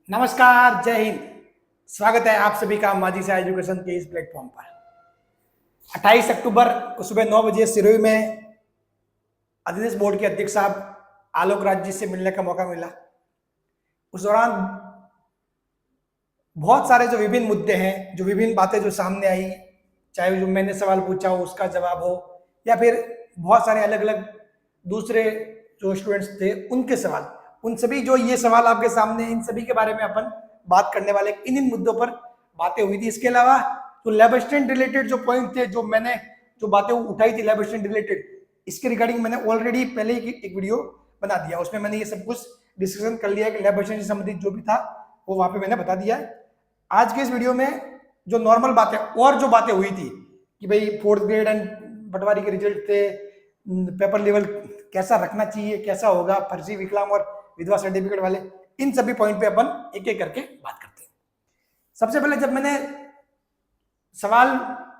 नमस्कार, जय हिंद। स्वागत है आप सभी का माजी सा एजुकेशन के इस प्लेटफॉर्म पर। 28 अक्टूबर को सुबह 9 बजे सिरोही में अध्यक्ष बोर्ड के अध्यक्ष साहब आलोक राज जी से मिलने का मौका मिला। उस दौरान बहुत सारे जो विभिन्न मुद्दे हैं, जो विभिन्न बातें जो सामने आई, चाहे जो मैंने सवाल पूछा हो उसका जवाब हो, या फिर बहुत सारे अलग अलग दूसरे जो स्टूडेंट्स थे उनके सवाल, उन सभी जो ये सवाल आपके सामने, इन सभी के बारे में अपन बात करने वाले, इन मुद्दों पर बातें हुई थी। इसके अलावा जो लैब असिस्टेंट रिलेटेड जो पॉइंट थे, जो मैंने जो बातें उठाई थी लैब असिस्टेंट रिलेटेड, इसके रिगार्डिंग मैंने ऑलरेडी पहले ही एक वीडियो बना दिया। उसमें मैंने ये सब कुछ डिस्कशन कर लिया कि लैब असिस्टेंट से संबंधित जो भी था वो वहां पे मैंने बता दिया है। आज के इस वीडियो में जो नॉर्मल बातें और जो बातें हुई थी कि भाई 4th ग्रेड एंड पटवारी के रिजल्ट थे, पेपर लेवल कैसा रखना चाहिए, कैसा होगा, फर्जी विकलांग और विधवा सर्टिफिकेट वाले, इन सभी पॉइंट पे अपन एक एक करके बात करते हैं। सबसे पहले जब मैंने सवाल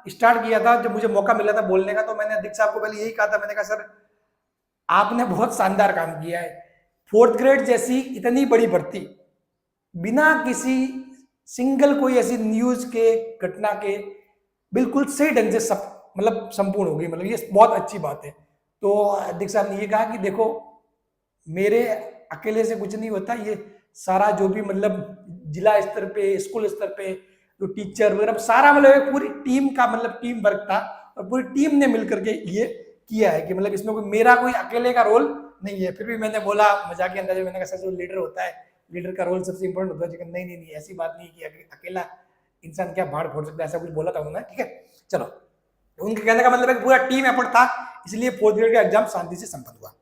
स्टार्ट किया था, जब मुझे मौका मिला था बोलने का, तो मैंने अध्यक्ष साहब को पहले यही कहा था, मैंने कहा सर आपने बहुत शानदार काम किया है। 4th ग्रेड जैसी इतनी बड़ी भर्ती बिना किसी सिंगल कोई ऐसी न्यूज के घटना के बिल्कुल सही ढंग से सब मतलब संपूर्ण हो गई, मतलब ये बहुत अच्छी बात है। तो अध्यक्ष साहब ने ये कहा कि देखो मेरे अकेले से कुछ नहीं होता, ये सारा जो भी मतलब जिला स्तर पे, स्कूल स्तर पे जो टीचर वगैरह सारा मतलब एक पूरी टीम का मतलब टीम वर्क था और पूरी टीम ने मिलकर के ये किया है कि मतलब इसमें कोई मेरा कोई अकेले का रोल नहीं है। फिर भी मैंने बोला मजाक के अंदाज में, मैंने कहा सर जो लीडर होता है, लीडर का रोल सबसे इंपॉर्टेंट होता है। लेकिन नहीं नहीं नहीं, ऐसी बात नहीं कि अकेला इंसान क्या भाड़ फोड़ सकता है, ऐसा कुछ बोला था उन्होंने। ठीक है, चलो, उनके कहने का मतलब एक पूरा टीम एफर्ट था, इसलिए 4th ग्रेड का एग्जाम शांति से संपन्न हुआ।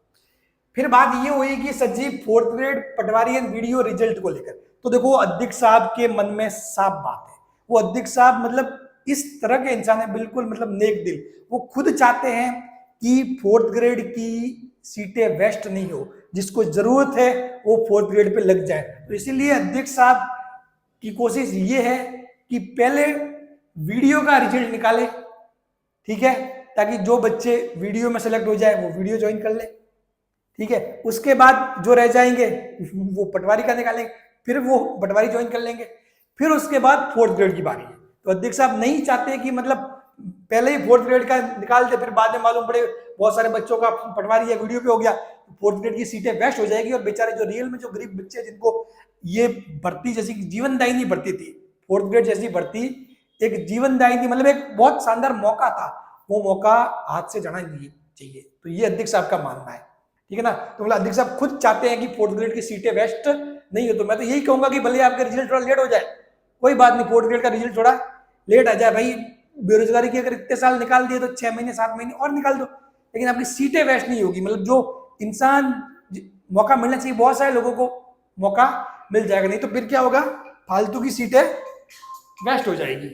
फिर बात ये हुई कि सचिव 4th grade Patwari and video result को लेकर, तो देखो अध्यक्ष साहब के मन में साफ बात है। वो अध्यक्ष साहब मतलब इस तरह के इंसान है, बिल्कुल मतलब नेक दिल। वो खुद चाहते हैं कि 4th ग्रेड की सीटें वेस्ट नहीं हो, जिसको जरूरत है वो 4th ग्रेड पे लग जाए। तो इसीलिए अध्यक्ष साहब की कोशिश ये है कि पहले वीडियो का रिजल्ट निकाले, ठीक है, ताकि जो बच्चे वीडियो में सेलेक्ट हो जाए वो वीडियो ज्वाइन कर ले, ठीक है। उसके बाद जो रह जाएंगे वो पटवारी का निकालेंगे, फिर वो पटवारी ज्वाइन कर लेंगे, फिर उसके बाद 4th ग्रेड की बारी है। तो अध्यक्ष साहब नहीं चाहते कि मतलब पहले ही 4th ग्रेड का निकालते, फिर बाद में मालूम पड़े बहुत सारे बच्चों का पटवारी या वीडियो पे हो गया, 4th ग्रेड की सीटें वेस्ट हो जाएगी और बेचारे जो रियल में जो गरीब बच्चे जिनको ये भर्ती जैसी जीवनदायिनी भर्ती थी, 4th ग्रेड जैसी भर्ती एक जीवनदायिनी मतलब एक बहुत शानदार मौका था, वो मौका हाथ से जाना नहीं चाहिए। तो ये अध्यक्ष साहब का मानना है, ठीक है ना। तो मतलब अध्यक्ष साहब खुद चाहते हैं कि 4th ग्रेड की सीटें वेस्ट नहीं हो। तो मैं तो यही कहूंगा कि भले आपका रिजल्ट थोड़ा लेट हो जाए, कोई बात नहीं, 4th ग्रेड का रिजल्ट थोड़ा लेट आ जाए भाई, बेरोजगारी की अगर इतने साल निकाल दिए तो 6 महीने 7 महीने और निकाल दो, लेकिन आपकी सीटें वेस्ट नहीं होगी। मतलब जो इंसान मौका मिलना चाहिए, बहुत सारे लोगों को मौका मिल जाएगा, नहीं तो फिर क्या होगा, फालतू की सीटें वेस्ट हो जाएगी।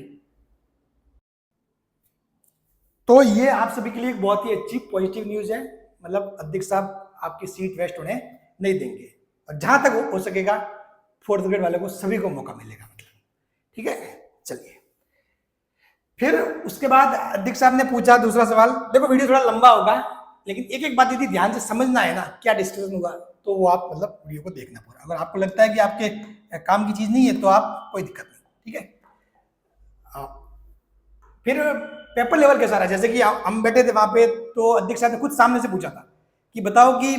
तो ये आप सभी के लिए एक बहुत ही अच्छी पॉजिटिव न्यूज है, मतलब अध्यक्ष साहब आपकी सीट वेस्ट होने नहीं देंगे और जहां तक हो सकेगा 4th ग्रेड वाले को सभी को मौका मिलेगा, मतलब ठीक है। चलिए, फिर उसके बाद अध्यक्ष साहब ने पूछा दूसरा सवाल। देखो वीडियो थोड़ा लंबा होगा, लेकिन एक एक बात यदि ध्यान से समझना है ना क्या डिस्कशन हुआ, तो वो आप मतलब वीडियो को देखना पूरा। अगर आपको लगता है कि आपके काम की चीज नहीं है तो आप कोई दिक्कत नहीं, ठीक है। फिर पेपर लेवल कैसा रहा, जैसे कि हम बैठे थे वहां पे, तो अध्यक्ष साहब ने खुद सामने से पूछा था कि बताओ कि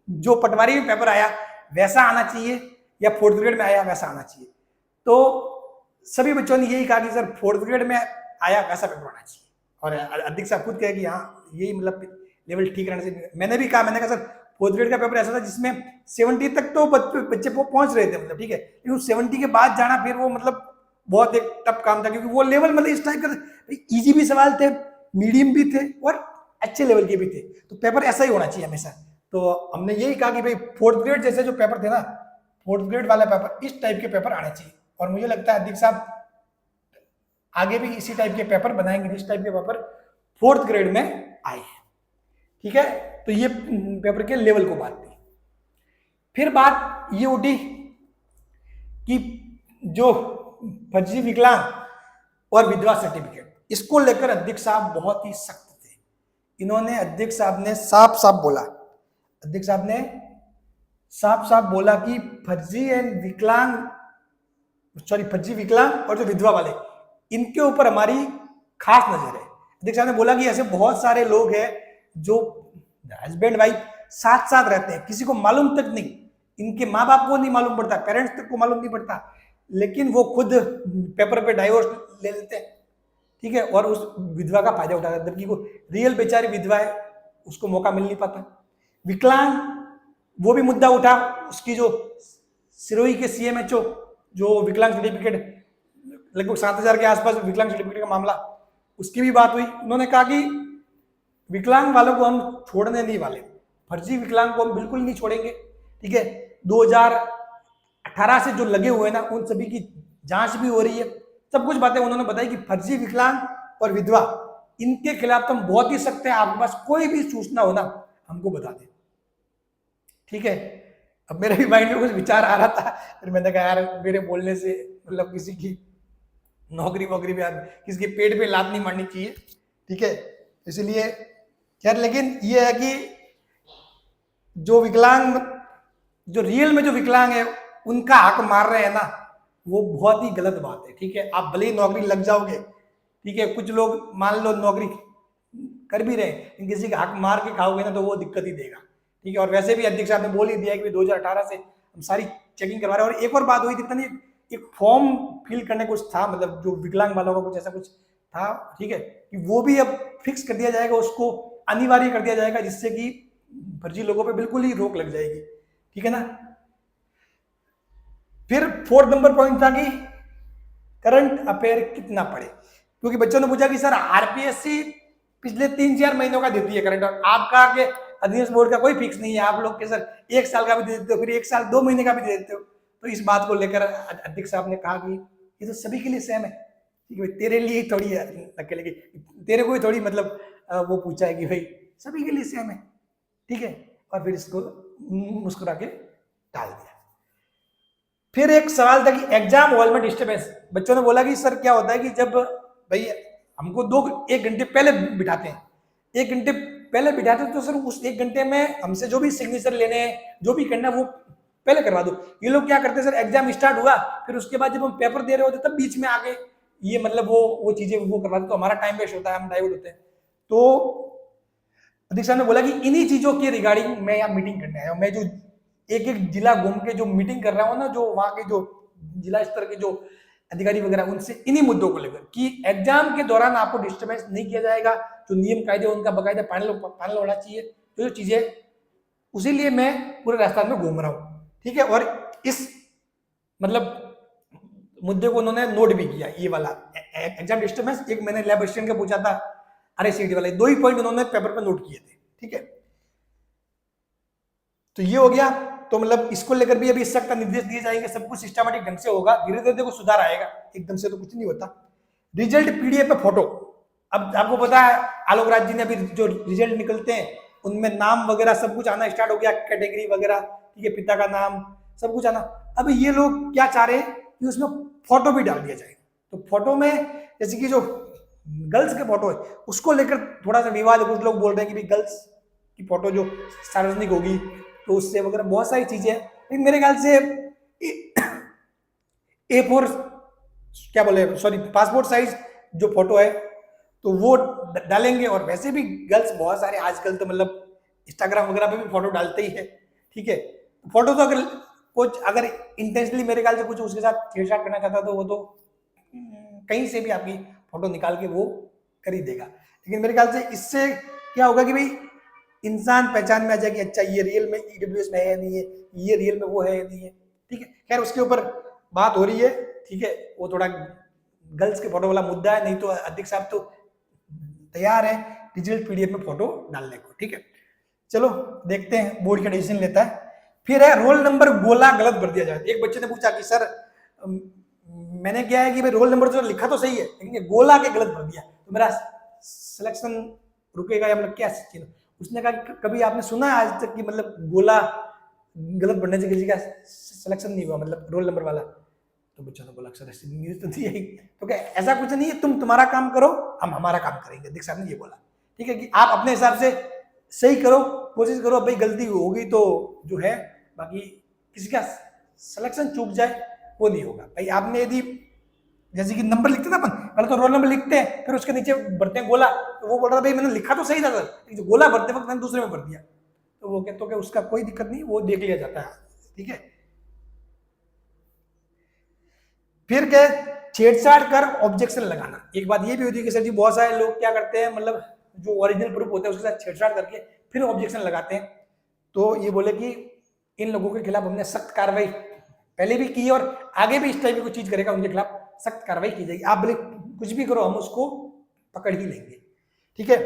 जो पटवारी में पेपर आया वैसा आना चाहिए या 4th ग्रेड में आया वैसा आना चाहिए। तो सभी बच्चों ने यही कहा कि सर 4th ग्रेड में आया वैसा पेपर आना चाहिए, और अध्यक्ष साहब खुद कहे कि हाँ यही मतलब लेवल ठीक रहने से। मैंने भी कहा, मैंने कहा सर 4th ग्रेड का पेपर ऐसा था जिसमें 70 तक तो बच्चे पहुंच रहे थे, मतलब ठीक है, लेकिन 70 के बाद जाना फिर वो मतलब बहुत एक टफ काम था, क्योंकि वो लेवल मतलब इस टाइप का इजी भी सवाल थे, मीडियम भी थे और अच्छे लेवल के भी थे। तो पेपर ऐसा ही होना चाहिए हमेशा। तो हमने यही कहा कि भाई 4th ग्रेड जैसे जो पेपर थे ना, 4th ग्रेड वाला पेपर, इस टाइप के पेपर आने चाहिए। और मुझे लगता है अध्यक्ष साहब आगे भी इसी टाइप के पेपर बनाएंगे, इस टाइप के पेपर 4th ग्रेड में आए हैं, ठीक है। तो ये पेपर के लेवल को बात थी। फिर बात ये उठी कि जो फर्जी विकलांग और विधवा सर्टिफिकेट, इसको लेकर अध्यक्ष साहब बहुत ही सख्त थे। इन्होंने, अध्यक्ष साहब ने साफ साफ बोला, अध्यक्ष साहब ने साफ साफ बोला कि फर्जी एंड विकलांग, सॉरी फर्जी विकलांग और जो विधवा वाले, इनके ऊपर हमारी खास नजर है। अध्यक्ष साहब ने बोला कि ऐसे बहुत सारे लोग हैं जो हस्बैंड वाइफ साथ साथ रहते हैं, किसी को मालूम तक नहीं, इनके माँ बाप को नहीं मालूम पड़ता, पेरेंट्स तक को मालूम नहीं पड़ता, लेकिन वो खुद पेपर पे डाइवोर्स ले लेते हैं, ठीक है, और उस विधवा का फायदा उठाते हैं, जबकि वो रियल बेचारी विधवा है, उसको मौका मिल नहीं पाता। विकलांग, वो भी मुद्दा उठा, उसकी जो सिरोही के सीएमएचओ जो विकलांग सर्टिफिकेट, लगभग 7,000 के आसपास विकलांग सर्टिफिकेट का मामला, उसकी भी बात हुई। उन्होंने कहा कि विकलांग वालों को हम छोड़ने नहीं वाले, फर्जी विकलांग को हम बिल्कुल नहीं छोड़ेंगे, ठीक है। 2018 से जो लगे हुए हैं ना, उन सभी की जांच भी हो रही है, सब कुछ बातें उन्होंने बताई कि फर्जी विकलांग और विधवा, इनके खिलाफ तो हम बहुत ही सख्त हैं, आपके पास कोई भी सूचना हो ना हमको बता दें, ठीक है। अब मेरे भी माइंड में कुछ विचार आ रहा था, फिर मैंने कहा यार मेरे बोलने से मतलब किसी की नौकरी वोकरी भी, किसी के पेट पे लात नहीं मारनी चाहिए, ठीक है। इसलिए खैर, लेकिन ये है कि जो विकलांग, जो रियल में जो विकलांग है उनका हक मार रहे हैं ना, वो बहुत ही गलत बात है, ठीक है। आप भले ही नौकरी लग जाओगे, ठीक है, कुछ लोग मान लो नौकरी कर भी रहे हैं, किसी का हक मार के खाओगे ना तो वो दिक्कत ही देगा, ठीक है। और वैसे भी अध्यक्ष साहब ने बोल ही दिया कि 2018 से हम सारी चेकिंग करवा रहे हैं। और एक और बात हुई थी, पता नहीं एक फॉर्म फिल करने कुछ था, मतलब जो विकलांग वालों का कुछ ऐसा कुछ था, ठीक है, कि वो भी अब फिक्स कर दिया जाएगा, उसको अनिवार्य कर दिया जाएगा, जिससे कि फर्जी लोगों पे बिल्कुल ही रोक लग जाएगी, ठीक है ना। फिर 4 नंबर पॉइंट था कि करंट अफेयर कितना पढ़े, क्योंकि बच्चों ने पूछा कि सर आरपीएससी पिछले 3-4 महीनों का देती है करंट, और आपका के अधिनियम बोर्ड का कोई फिक्स नहीं है, आप लोग के सर 1 साल का भी दे देते हो, फिर 1 साल 2 महीने का भी दे देते हो। तो इस बात को लेकर अध्यक्ष साहब ने कहा कि ये तो सभी के लिए सेम है, ठीक है, तेरे लिए थोड़ी है अकेले की, तेरे को ही थोड़ी मतलब वो पूछा है कि भाई सभी के लिए सेम है, ठीक है। और फिर इसको मुस्कुरा के टाल दिया। फिर एक सवाल था कि एग्जाम हॉल में डिस्टर्बेंस, बच्चों ने बोला कि सर क्या होता है कि जब भाई हमको 1 घंटे पहले बिठाते हैं, 1 घंटे पहले बिठाते हैं, तो सर उस 1 घंटे में हमसे जो भी सिग्नेचर लेने हैं, जो भी करना है वो पहले करवा दो। ये लोग क्या करते हैं सर, एग्जाम स्टार्ट हुआ, फिर उसके बाद जब हम पेपर दे रहे होते तब बीच में आके ये मतलब वो चीजें वो करवाते, तो हमारा टाइम वेस्ट होता है, हम डाइवर्ट होते हैं। तो अध्यक्ष साहब ने बोला कि इन्हीं चीजों के रिगार्डिंग मैं यहाँ मीटिंग करने आया हूँ, मैं जो एक एक जिला घूम के जो मीटिंग कर रहा हूँ ना, जो वहां के जो जिला स्तर के जो अधिकारी वगैरह, उनसे इन्हीं मुद्दों को लेकर कि एग्जाम के दौरान आपको डिस्टर्बेंस नहीं किया जाएगा, जो नियम कायदे उनका बकायदा पालन होना चाहिए, जो चीजें, उसी लिए मैं पूरे राजस्थान में घूम रहा हूँ, ठीक है। और इस मतलब मुद्दे को उन्होंने नोट भी किया, ये वाला एग्जाम डिस्टर्बेंस, एक मैंने लैब असिस्टेंट का पूछा था RACD वाले, 2 ही पॉइंट उन्होंने पेपर पर नोट किए थे, ठीक है। तो ये हो गया, तो मतलब इसको लेकर भी अभी सख्त निर्देश दिए जाएंगे, सब कुछ सिस्टमेटिक ढंग से होगा, धीरे धीरे देखो सुधार आएगा, एकदम से तो कुछ नहीं होता। रिजल्ट PDF पे फोटो, अब आपको पता है आलोक राज जी ने अभी जो रिजल्ट निकलते हैं उनमें नाम वगैरह सब कुछ आना स्टार्ट हो गया, कैटेगरी वगैरह, ठीक है, पिता का नाम सब कुछ आना। अब ये लोग क्या चाह रहे हैं कि उसमें फोटो भी डाल दिया जाएगा, तो फोटो में जैसे कि जो गर्ल्स के फोटो है उसको लेकर थोड़ा सा विवाद है, कुछ लोग बोल रहे हैं कि भाई गर्ल्स की फोटो जो सार्वजनिक होगी तो उससे वगैरह बहुत सारी चीजें, लेकिन मेरे ख्याल से A4 क्या बोले, सॉरी पासपोर्ट साइज जो फोटो है तो वो डालेंगे। और वैसे भी गर्ल्स बहुत सारे आजकल तो मतलब इंस्टाग्राम वगैरह पे भी फोटो डालते ही है, ठीक है। फोटो तो अगर कुछ अगर इंटेंशनली मेरे ख्याल से कुछ उसके साथ छेड़छाड़ करना चाहता तो वो तो कहीं से भी आपकी फोटो निकाल के वो कर ही देगा, लेकिन मेरे ख्याल से इससे क्या होगा कि भाई इंसान पहचान में आ जाए कि अच्छा ये रियल में EWS में है नहीं है, ये रियल में वो है नहीं है, ठीक है। खैर उसके ऊपर बात हो रही है, ठीक है, वो थोड़ा गर्ल्स के फोटो वाला मुद्दा है, नहीं तो अध्यक्ष साहब तो तैयार है डिजिटल PDF में फोटो डालने को, ठीक है। चलो देखते हैं बोर्ड का डिसीजन लेता है। फिर है रोल नंबर गोला गलत भर दिया जाए। एक बच्चे ने पूछा कि सर मैंने क्या है कि भाई रोल नंबर तो लिखा तो सही है लेकिन गोला के गलत भर दिया तो मेरा सिलेक्शन रुकेगा या मतलब क्या चीज। उसने कहा कभी आपने सुना है आज तक कि मतलब गोला गलत भरने से किसी का सिलेक्शन नहीं हुआ मतलब रोल नंबर वाला। तो बच्चों ने बोला सर ऐसी न्यूज तो नहीं आई। तो क्या ऐसा कुछ नहीं है, तुम तुम्हारा काम करो हम हमारा काम करेंगे। अध्यक्ष साहब ने ये बोला, ठीक है, कि आप अपने हिसाब से सही करो, कोशिश करो, भाई गलती होगी तो जो है बाकी किसी का सिलेक्शन चूक जाए वो नहीं होगा भाई। आपने यदि जैसे कि नंबर लिखते ना अपन, पहले तो रोल नंबर लिखते हैं, फिर उसके नीचे भरते हैं गोला, तो वो बोल रहा भाई मैंने लिखा तो सही था सर, जो गोला भरते वक्त मैंने दूसरे में भर दिया, तो वो कहते कि उसका कोई दिक्कत नहीं, वो देख लिया जाता है, ठीक है। फिर क्या, छेड़छाड़ कर ऑब्जेक्शन लगाना। एक बात ये भी होती है कि सर जी बहुत सारे लोग क्या करते हैं, मतलब जो ओरिजिनल प्रूफ होता है उसके साथ छेड़छाड़ करके फिर ऑब्जेक्शन लगाते हैं। तो ये बोले कि इन लोगों के खिलाफ हमने सख्त कार्रवाई पहले भी की और आगे भी इस टाइप की कोई चीज करेगा उनके खिलाफ सख्त कार्रवाई की जाएगी। आप बोले कुछ भी करो हम उसको पकड़ ही लेंगे, ठीक है।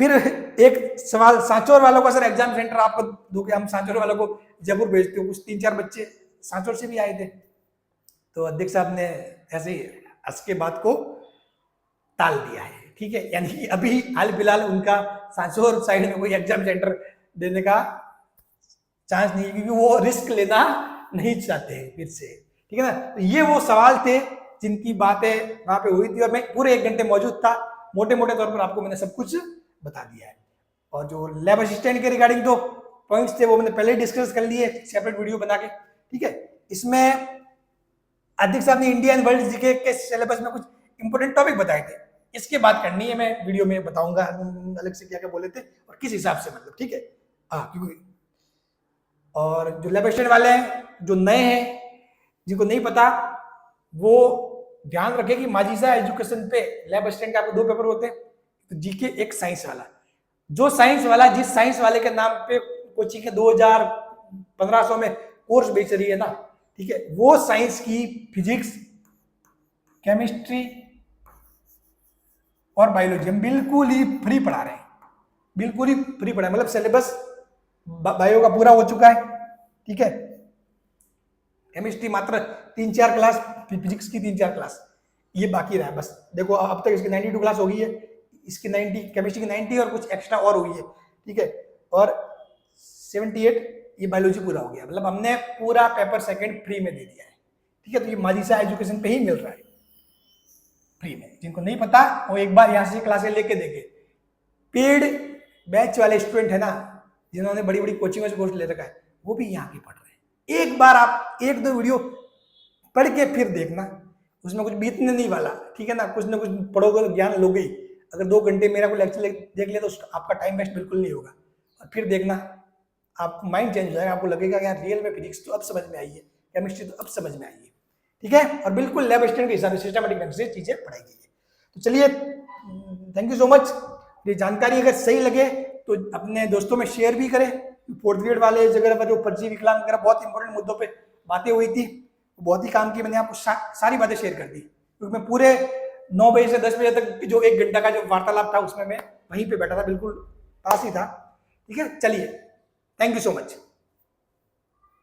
फिर एक सवाल सांचौर वालों का, सर एग्जाम सेंटर आपको दो कि हम सांचौर वालों को जयपुर भेजते हो, कुछ 3-4 बच्चे सांचौर से भी आए थे, तो अध्यक्ष साहब ने ऐसे ही हंस के बात को टाल दिया है, ठीक है। यानी कि अभी हाल फिलहाल उनका सांचौर साइड में कोई एग्जाम सेंटर देने का चांस नहीं है, क्योंकि वो रिस्क लेना नहीं चाहते हैं फिर से, ठीक है ना। तो ये वो सवाल थे जिनकी बातें वहां पे हुई थी और मैं पूरे 1 घंटे मौजूद था। मोटे मोटे तौर पर आपको मैंने सब कुछ बता दिया है। और जो लैब असिस्टेंट के रिगार्डिंग जो पॉइंट्स थे वो मैंने पहले ही डिस्कस कर लिए सेपरेट वीडियो बना के, ठीक है। इसमें अध्यक्ष साहब ने इंडिया एंड वर्ल्ड जीके के सिलेबस में कुछ इंपोर्टेंट टॉपिक बताए थे, इसके बात करनी है, मैं वीडियो में बताऊंगा अलग से क्या क्या बोले थे और किस हिसाब से, मतलब, ठीक है। हाँ, क्योंकि और जो लैब असिस्टेंट वाले हैं जो नए हैं जिनको नहीं पता वो ध्यान रखें कि माजिसा एजुकेशन पे लैब असिस्टेंट के आपको 2 पेपर होते हैं, तो जीके एक साइंस वाला। जो साइंस वाला जिस साइंस वाले के नाम पे कोचिंग के 2000-1500 में कोर्स बेच रही है ना, ठीक है, वो साइंस की फिजिक्स, केमिस्ट्री और बायोलॉजी हम बिल्कुल ही फ्री पढ़ा रहे हैं, बिल्कुल ही फ्री पढ़ा है, मतलब सिलेबस बायो का पूरा हो चुका है, ठीक है। केमिस्ट्री मात्र 3-4 क्लास, फिजिक्स की 3-4 क्लास ये बाकी रहा है बस। देखो अब तक इसकी 92 क्लास हो गई है, इसकी 90, केमिस्ट्री की 90 और कुछ एक्स्ट्रा और हुई है, ठीक है। और 78 ये बायोलॉजी पूरा हो गया, मतलब हमने पूरा पेपर सेकंड फ्री में दे दिया है, ठीक है। तो ये माजिसा एजुकेशन पे ही मिल रहा है फ्री में। जिनको नहीं पता वो एक बार यहाँ से क्लासें लेके देखे। पेड बैच वाले स्टूडेंट है ना जिन्होंने बड़ी बड़ी कोचिंग में कोर्स ले रखा है वो भी यहाँ के पढ़ रहे हैं। एक बार आप 1-2 वीडियो पढ़ के फिर देखना, उसमें कुछ बीतने नहीं वाला, ठीक है ना। कुछ ना कुछ पढ़ोगे तो ज्ञान लोगे ही। अगर 2 घंटे मेरा कोई लेक्चर देख लिया तो आपका टाइम वेस्ट बिल्कुल नहीं होगा। और फिर देखना आपको माइंड चेंज हो जाएगा, आपको लगेगा यार रियल में फिजिक्स तो अब समझ में आई है, केमिस्ट्री तो अब समझ में आई है, ठीक है। और बिल्कुल लैब असिस्टेंट के हिसाब से सिस्टमेटिक ढंग से चीजें पढ़ाई गई है। तो चलिए, थैंक यू सो मच। ये जानकारी अगर सही लगे तो अपने दोस्तों में शेयर भी करें। 4th ग्रेड वाले जगह पर जो फर्जी विकलांग वगैरह बहुत इंपॉर्टेंट मुद्दों पे बातें हुई थी, बहुत ही काम की, मैंने आपको सारी बातें शेयर कर दी, क्योंकि मैं पूरे 9 बजे से 10 बजे तक जो 1 घंटा का जो वार्तालाप था उसमें मैं वहीं पे बैठा था, बिल्कुल पास ही था, ठीक है। चलिए, थैंक यू सो मच।